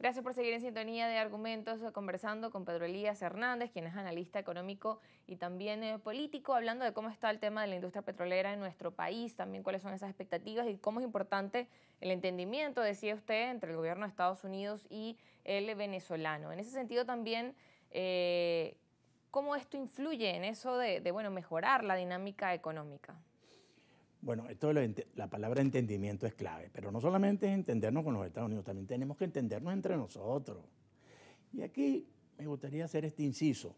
Gracias por seguir en sintonía de Argumentos, conversando con Pedro Elías Hernández, quien es analista económico y también político, hablando de cómo está el tema de la industria petrolera en nuestro país, también cuáles son esas expectativas y cómo es importante el entendimiento, decía usted, entre el gobierno de Estados Unidos y el venezolano. En ese sentido también, ¿cómo esto influye en eso de mejorar la dinámica económica? Bueno, la palabra entendimiento es clave, pero no solamente es entendernos con los Estados Unidos, también tenemos que entendernos entre nosotros. Y aquí me gustaría hacer este inciso.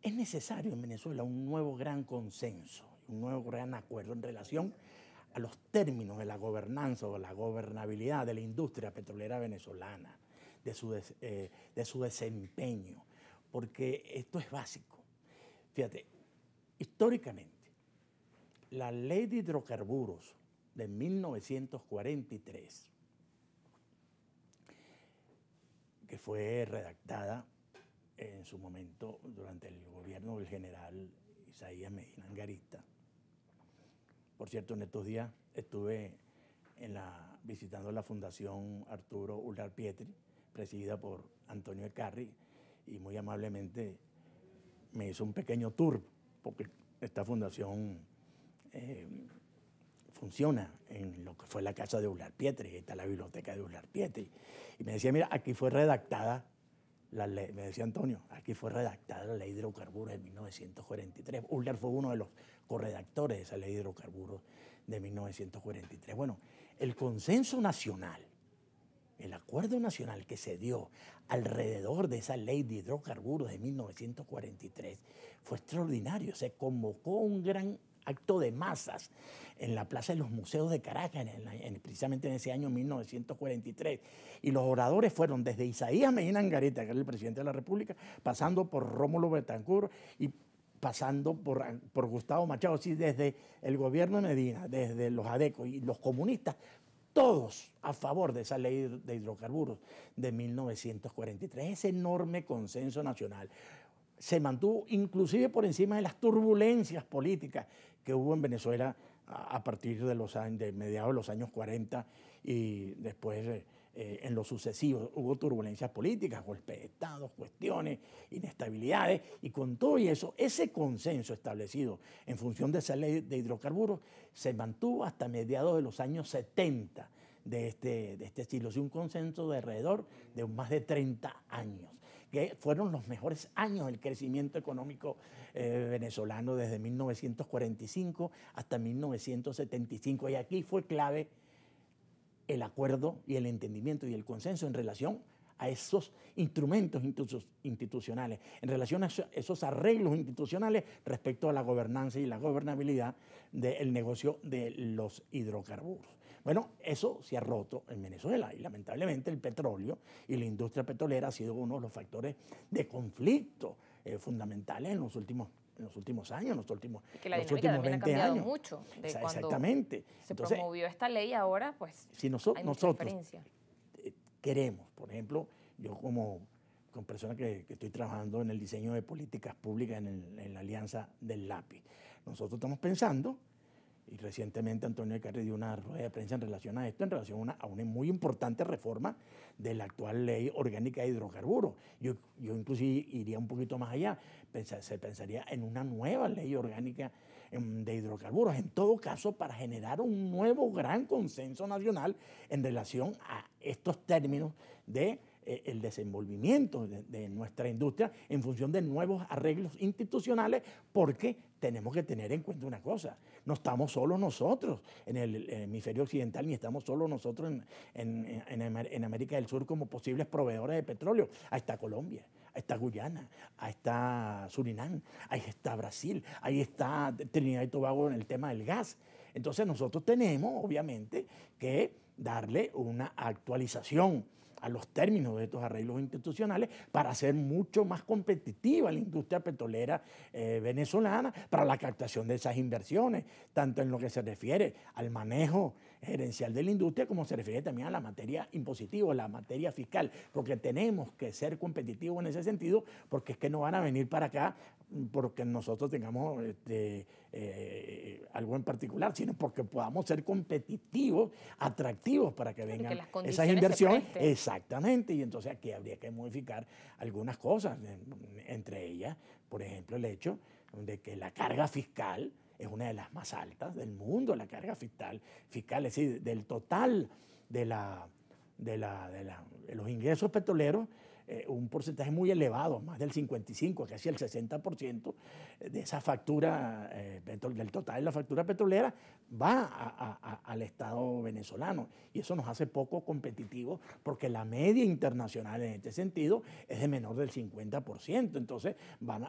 Es necesario en Venezuela un nuevo gran consenso, un nuevo gran acuerdo en relación a los términos de la gobernanza o la gobernabilidad de la industria petrolera venezolana, de su desempeño, porque esto es básico. Fíjate, históricamente, la Ley de Hidrocarburos de 1943, que fue redactada en su momento durante el gobierno del general Isaías Medina Angarita. Por cierto, en estos días estuve visitando la Fundación Arturo Ullar Pietri, presidida por Antonio Ecarri, y muy amablemente me hizo un pequeño tour, porque esta fundación funciona en lo que fue la casa de Ullar Pietri, está la biblioteca de Ullar Pietri. Y me decía, mira, aquí fue redactada la ley, me decía Antonio, aquí fue redactada la ley de hidrocarburos de 1943. Ullar fue uno de los corredactores de esa ley de hidrocarburos de 1943. Bueno, el consenso nacional, el acuerdo nacional que se dio alrededor de esa ley de hidrocarburos de 1943 fue extraordinario. Se convocó un gran acto de masas en la Plaza de los Museos de Caracas, precisamente en ese año 1943. Y los oradores fueron desde Isaías Medina Angarita, que era el presidente de la República, pasando por Rómulo Betancourt y pasando por Gustavo Machado, así desde el gobierno de Medina, desde los ADECO y los comunistas, todos a favor de esa ley de hidrocarburos de 1943, ese enorme consenso nacional. Se mantuvo inclusive por encima de las turbulencias políticas que hubo en Venezuela a partir de mediados de los años 40 y después en lo sucesivo. Hubo turbulencias políticas, golpes de Estado, cuestiones, inestabilidades, y con todo y eso, ese consenso establecido en función de esa ley de hidrocarburos se mantuvo hasta mediados de los años 70 de este siglo. Sí, un consenso de alrededor de más de 30 años, que fueron los mejores años del crecimiento económico venezolano desde 1945 hasta 1975. Y aquí fue clave el acuerdo y el entendimiento y el consenso en relación a esos instrumentos institucionales, en relación a esos arreglos institucionales respecto a la gobernanza y la gobernabilidad del negocio de los hidrocarburos. Bueno, eso se ha roto en Venezuela y lamentablemente el petróleo y la industria petrolera ha sido uno de los factores de conflicto fundamentales en los últimos años, en los últimos 20 años. Que la dinámica también ha cambiado mucho de cuando exactamente. Se promovió esta ley, ahora pues si hay mucha diferencia. Queremos, por ejemplo, yo como persona que estoy trabajando en el diseño de políticas públicas en la Alianza del Lápiz, nosotros estamos pensando, y recientemente Antonio Ecarri dio una rueda de prensa en relación a esto, en relación a una muy importante reforma de la actual ley orgánica de hidrocarburos. Yo inclusive iría un poquito más allá, se pensaría en una nueva ley orgánica de hidrocarburos, en todo caso para generar un nuevo gran consenso nacional en relación a estos términos de el desenvolvimiento de nuestra industria en función de nuevos arreglos institucionales, porque tenemos que tener en cuenta una cosa: no estamos solos nosotros en el hemisferio occidental, ni estamos solos nosotros en América del Sur como posibles proveedores de petróleo. Ahí está Colombia, ahí está Guyana, ahí está Surinam, ahí está Brasil, ahí está Trinidad y Tobago en el tema del gas. Entonces nosotros tenemos obviamente que darle una actualización a los términos de estos arreglos institucionales para hacer mucho más competitiva la industria petrolera venezolana para la captación de esas inversiones, tanto en lo que se refiere al manejo gerencial de la industria, como se refiere también a la materia impositiva, la materia fiscal, porque tenemos que ser competitivos en ese sentido, porque es que no van a venir para acá porque nosotros tengamos algo en particular, sino porque podamos ser competitivos, atractivos para que vengan esas inversiones. Exactamente, y entonces aquí habría que modificar algunas cosas, entre ellas, por ejemplo, el hecho de que la carga fiscal es una de las más altas del mundo, la carga fiscal, es decir, del total de los ingresos petroleros, un porcentaje muy elevado, más del 55, casi el 60% de esa factura, del total de la factura petrolera, va al Estado venezolano. Y eso nos hace poco competitivos porque la media internacional en este sentido es de menor del 50%. Entonces,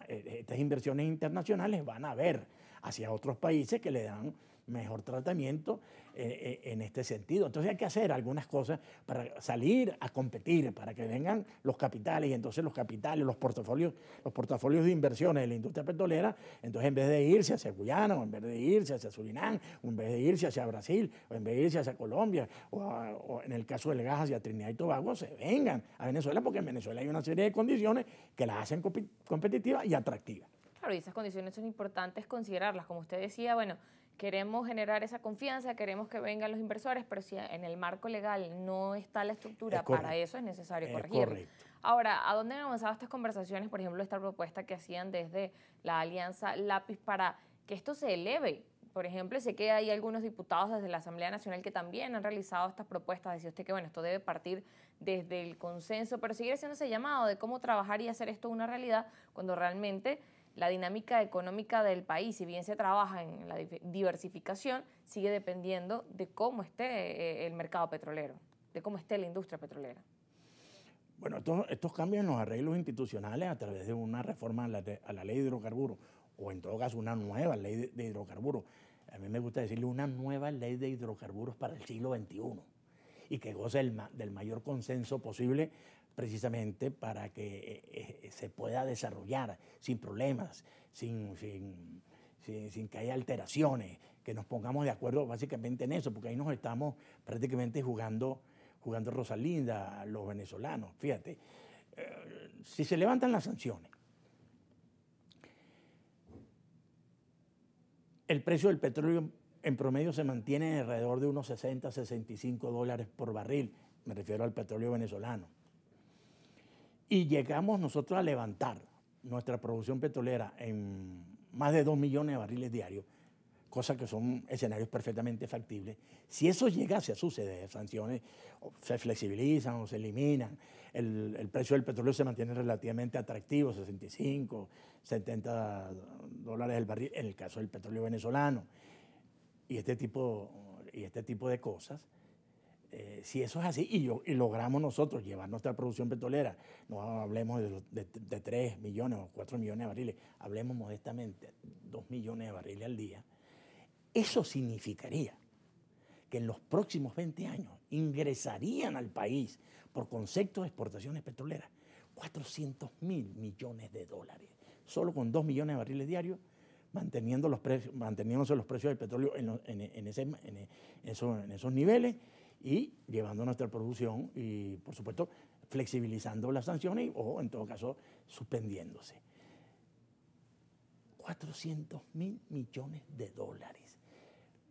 estas inversiones internacionales van a ver hacia otros países que le dan mejor tratamiento en este sentido. Entonces hay que hacer algunas cosas para salir a competir, para que vengan los capitales, y entonces los capitales, los portafolios de inversiones de la industria petrolera, entonces en vez de irse hacia Guyana, o en vez de irse hacia Surinam, o en vez de irse hacia Brasil, o en vez de irse hacia Colombia, o en el caso del gas hacia Trinidad y Tobago, se vengan a Venezuela, porque en Venezuela hay una serie de condiciones que las hacen competitivas y atractivas. Claro, y esas condiciones son importantes considerarlas. Como usted decía, bueno, queremos generar esa confianza, queremos que vengan los inversores, pero si en el marco legal no está la estructura, para eso es necesario corregirlo. Ahora, ¿a dónde han avanzado estas conversaciones? Por ejemplo, esta propuesta que hacían desde la Alianza Lápiz para que esto se eleve. Por ejemplo, sé que hay algunos diputados desde la Asamblea Nacional que también han realizado estas propuestas. Decía usted que, bueno, esto debe partir desde el consenso, pero seguir haciendo ese llamado de cómo trabajar y hacer esto una realidad cuando realmente la dinámica económica del país, si bien se trabaja en la diversificación, sigue dependiendo de cómo esté el mercado petrolero, de cómo esté la industria petrolera. Bueno, estos cambios en los arreglos institucionales a través de una reforma a la ley de hidrocarburos, o en todo caso una nueva ley de hidrocarburos, a mí me gusta decirle una nueva ley de hidrocarburos para el siglo XXI, y que goce del mayor consenso posible, precisamente para que se pueda desarrollar sin problemas, sin que haya alteraciones, que nos pongamos de acuerdo básicamente en eso, porque ahí nos estamos prácticamente jugando Rosalinda, los venezolanos. Fíjate, si se levantan las sanciones, el precio del petróleo en promedio se mantiene alrededor de unos 60, 65 dólares por barril, me refiero al petróleo venezolano. Y llegamos nosotros a levantar nuestra producción petrolera en más de 2 millones de barriles diarios, cosa que son escenarios perfectamente factibles. Si eso llegase a suceder, sanciones se flexibilizan o se eliminan, el precio del petróleo se mantiene relativamente atractivo, 65, 70 dólares el barril, en el caso del petróleo venezolano, y este tipo de cosas. Si eso es así y logramos nosotros llevar nuestra producción petrolera, no hablemos de 3 millones o 4 millones de barriles, hablemos modestamente 2 millones de barriles al día, eso significaría que en los próximos 20 años ingresarían al país por concepto de exportaciones petroleras 400.000 millones de dólares, solo con 2 millones de barriles diarios, manteniéndose los precios del petróleo en esos niveles, y llevando nuestra producción y, por supuesto, flexibilizando las sanciones o, en todo caso, suspendiéndose. 400.000 millones de dólares.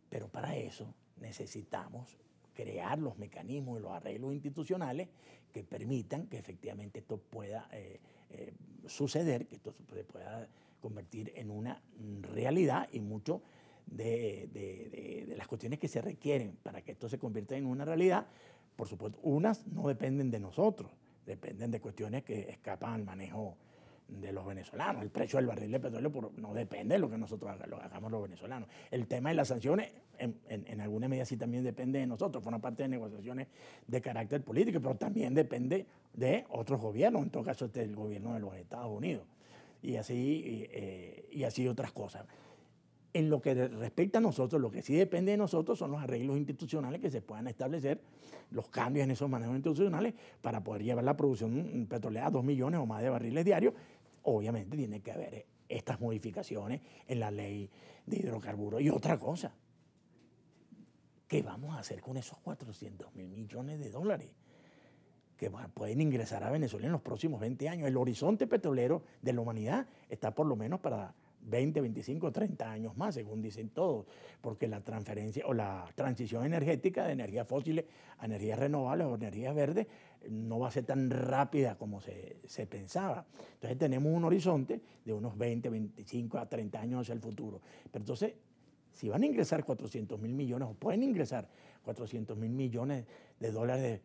Pero para eso necesitamos crear los mecanismos y los arreglos institucionales que permitan que efectivamente esto pueda suceder, que esto se pueda convertir en una realidad, y mucho de las cuestiones que se requieren para que esto se convierta en una realidad, por supuesto, unas no dependen de nosotros, dependen de cuestiones que escapan al manejo de los venezolanos. El precio del barril de petróleo no depende de lo que nosotros hagamos los venezolanos. El tema de las sanciones, en alguna medida sí también depende de nosotros, forma parte de negociaciones de carácter político, pero también depende de otros gobiernos, en todo caso el gobierno de los Estados Unidos, y así otras cosas. En lo que respecta a nosotros, lo que sí depende de nosotros son los arreglos institucionales que se puedan establecer, los cambios en esos manejos institucionales para poder llevar la producción petrolera a 2 millones o más de barriles diarios. Obviamente tiene que haber estas modificaciones en la ley de hidrocarburos. Y otra cosa, ¿Qué vamos a hacer con esos 400.000 millones de dólares que pueden ingresar a Venezuela en los próximos 20 años? El horizonte petrolero de la humanidad está por lo menos para 20, 25, 30 años más, según dicen todos, porque la transferencia o la transición energética de energías fósiles a energías renovables o energías verdes no va a ser tan rápida como se pensaba. Entonces tenemos un horizonte de unos 20, 25 a 30 años hacia el futuro. Pero entonces, si van a ingresar 400.000 millones o pueden ingresar 400.000 millones de dólares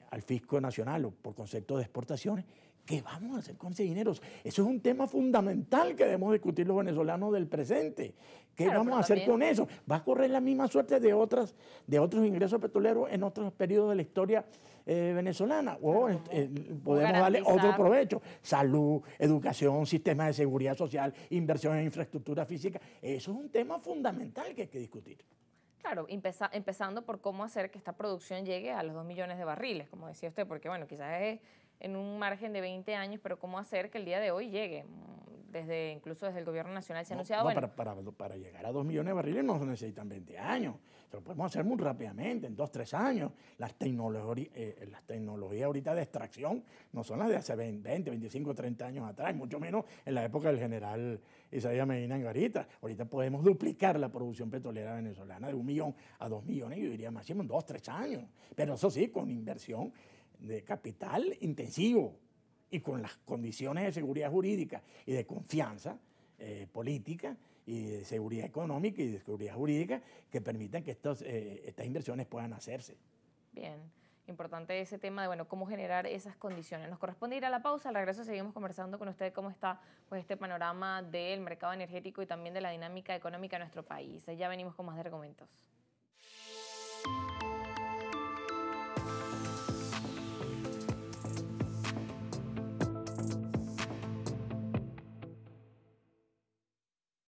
al fisco nacional o por concepto de exportaciones, ¿qué vamos a hacer con ese dinero? Eso es un tema fundamental que debemos discutir los venezolanos del presente. ¿Qué Claro, vamos pero a hacer también, con eso? ¿Va a correr la misma suerte de otros ingresos petroleros en otros periodos de la historia venezolana? ¿O claro, podemos darle otro garantizar? provecho? Salud, educación, sistema de seguridad social, inversión en infraestructura física. Eso es un tema fundamental que hay que discutir. Claro, empezando por cómo hacer que esta producción llegue a los 2 millones de barriles, como decía usted, porque bueno, quizás es en un margen de 20 años, pero cómo hacer que el día de hoy llegue. Incluso desde el gobierno nacional se ha anunciado, bueno, Para llegar a 2 millones de barriles no se necesitan 20 años. Lo podemos hacer muy rápidamente, en 2, 3 años. Las tecnologías ahorita de extracción no son las de hace 20, 25, 30 años atrás, mucho menos en la época del general Isaías Medina Angarita. Ahorita podemos duplicar la producción petrolera venezolana de 1 millón a 2 millones, yo diría máximo en 2, 3 años. Pero eso sí, con inversión de capital intensivo y con las condiciones de seguridad jurídica y de confianza política y de seguridad económica y de seguridad jurídica que permitan que estas inversiones puedan hacerse. bien, importante ese tema de, bueno, cómo generar esas condiciones. Nos corresponde ir a la pausa, al regreso seguimos conversando con usted cómo está pues, este panorama del mercado energético y también de la dinámica económica de nuestro país. Ya venimos con más de argumentos.